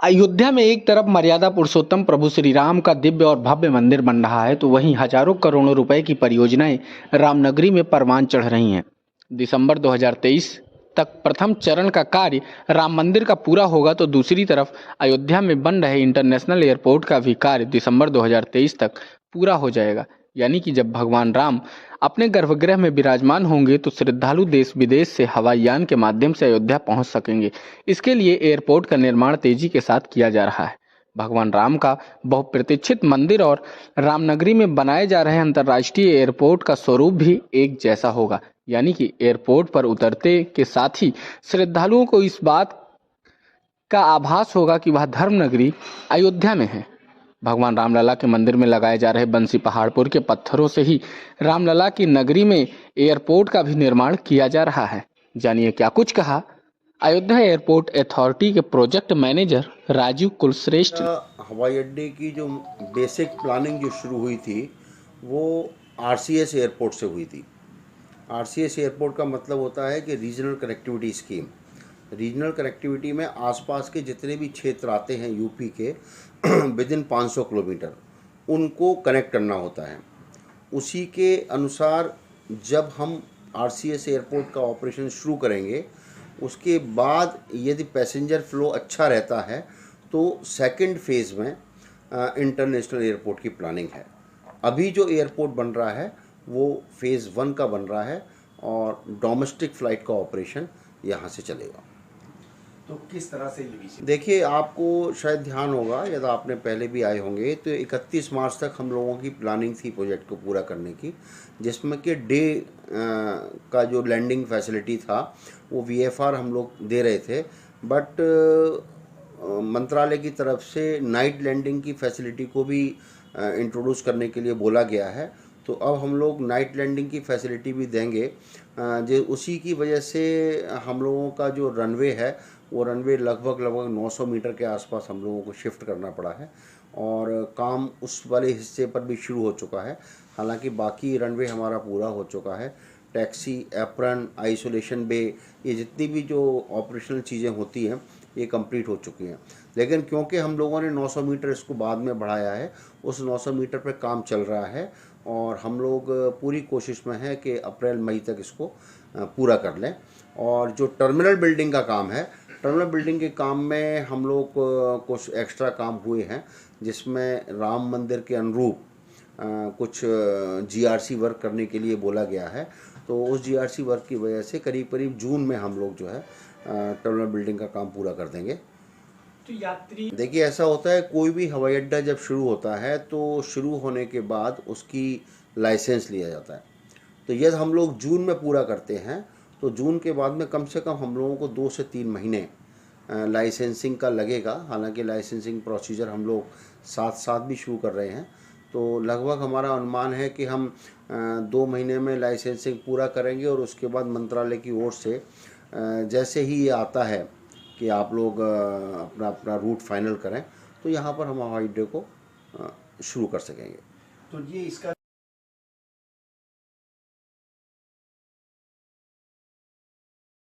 अयोध्या में एक तरफ मर्यादा पुरुषोत्तम प्रभु श्री राम का दिव्य और भव्य मंदिर बन रहा है तो वहीं हजारों करोड़ों रुपए की परियोजनाएं रामनगरी में परवान चढ़ रही हैं। दिसंबर 2023 तक प्रथम चरण का कार्य राम मंदिर का पूरा होगा तो दूसरी तरफ अयोध्या में बन रहे इंटरनेशनल एयरपोर्ट का भी कार्य दिसंबर 2023 तक पूरा हो जाएगा। यानी कि जब भगवान राम अपने गर्भगृह में विराजमान होंगे तो श्रद्धालु देश विदेश से हवाई यान के माध्यम से अयोध्या पहुंच सकेंगे। इसके लिए एयरपोर्ट का निर्माण तेजी के साथ किया जा रहा है। भगवान राम का बहुप्रतीक्षित मंदिर और रामनगरी में बनाए जा रहे अंतर्राष्ट्रीय एयरपोर्ट का स्वरूप भी एक जैसा होगा। यानी कि एयरपोर्ट पर उतरते के साथ ही श्रद्धालुओं को इस बात का आभास होगा कि वह धर्म नगरी अयोध्या में है। भगवान रामलला के मंदिर में लगाए जा रहे बंसी पहाड़पुर के पत्थरों से ही रामलला की नगरी में एयरपोर्ट का भी निर्माण किया जा रहा है। जानिए क्या कुछ कहा अयोध्या एयरपोर्ट अथॉरिटी के प्रोजेक्ट मैनेजर राजीव कुलश्रेष्ठ। हवाई अड्डे की जो बेसिक प्लानिंग जो शुरू हुई थी वो आरसीएस एयरपोर्ट से हुई थी। आरसीएस एयरपोर्ट का मतलब होता है कि regional connectivity scheme. Regional connectivity में आसपास के जितने भी क्षेत्र आते हैं यूपी के विद इन 500 किलोमीटर उनको कनेक्ट करना होता है। उसी के अनुसार जब हम आरसीएस एयरपोर्ट का ऑपरेशन शुरू करेंगे उसके बाद यदि पैसेंजर फ्लो अच्छा रहता है तो सेकंड फेज़ में इंटरनेशनल एयरपोर्ट की प्लानिंग है। अभी जो एयरपोर्ट बन रहा है वो फेज़ 1 का बन रहा है और डोमेस्टिक फ़्लाइट का ऑपरेशन यहाँ से चलेगा। तो किस तरह से ये विषय देखिए, आपको शायद ध्यान होगा यदि आपने पहले भी आए होंगे तो 31 मार्च तक हम लोगों की प्लानिंग थी प्रोजेक्ट को पूरा करने की, जिसमें कि डे का जो लैंडिंग फैसिलिटी था वो वीएफआर हम लोग दे रहे थे, बट मंत्रालय की तरफ से नाइट लैंडिंग की फैसिलिटी को भी इंट्रोड्यूस करने के लिए बोला गया है। तो अब हम लोग नाइट लैंडिंग की फैसिलिटी भी देंगे। जो उसी की वजह से हम लोगों का जो रनवे है वो रनवे लगभग 900 मीटर के आसपास हम लोगों को शिफ्ट करना पड़ा है और काम उस वाले हिस्से पर भी शुरू हो चुका है। हालांकि बाकी रनवे हमारा पूरा हो चुका है। टैक्सी, एप्रन, आइसोलेशन बे, ये जितनी भी जो ऑपरेशनल चीज़ें होती हैं ये कंप्लीट हो चुकी हैं। लेकिन क्योंकि हम लोगों ने 900 मीटर इसको बाद में बढ़ाया है, उस 900 मीटर पर काम चल रहा है और हम लोग पूरी कोशिश में हैं कि अप्रैल मई तक इसको पूरा कर लें। और जो टर्मिनल बिल्डिंग का काम है, टर्मिनल बिल्डिंग के काम में हम लोग कुछ एक्स्ट्रा काम हुए हैं, जिसमें राम मंदिर के अनुरूप कुछ जीआरसी वर्क करने के लिए बोला गया है। तो उस जीआरसी वर्क की वजह से करीब करीब जून में हम लोग जो है टर्मिनल बिल्डिंग का काम पूरा कर देंगे। तो यात्री देखिए, ऐसा होता है कोई भी हवाई अड्डा जब शुरू होता है तो शुरू होने के बाद उसकी लाइसेंस लिया जाता है। तो यदि हम लोग जून में पूरा करते हैं तो जून के बाद में कम से कम हम लोगों को 2 से 3 महीने लाइसेंसिंग का लगेगा। हालांकि लाइसेंसिंग प्रोसीजर हम लोग साथ साथ भी शुरू कर रहे हैं। तो लगभग हमारा अनुमान है कि हम 2 महीने में लाइसेंसिंग पूरा करेंगे और उसके बाद मंत्रालय की ओर से जैसे ही ये आता है कि आप लोग अपना अपना रूट फाइनल करें तो यहाँ पर हम हवाई अड्डे को शुरू कर सकेंगे। तो ये इसका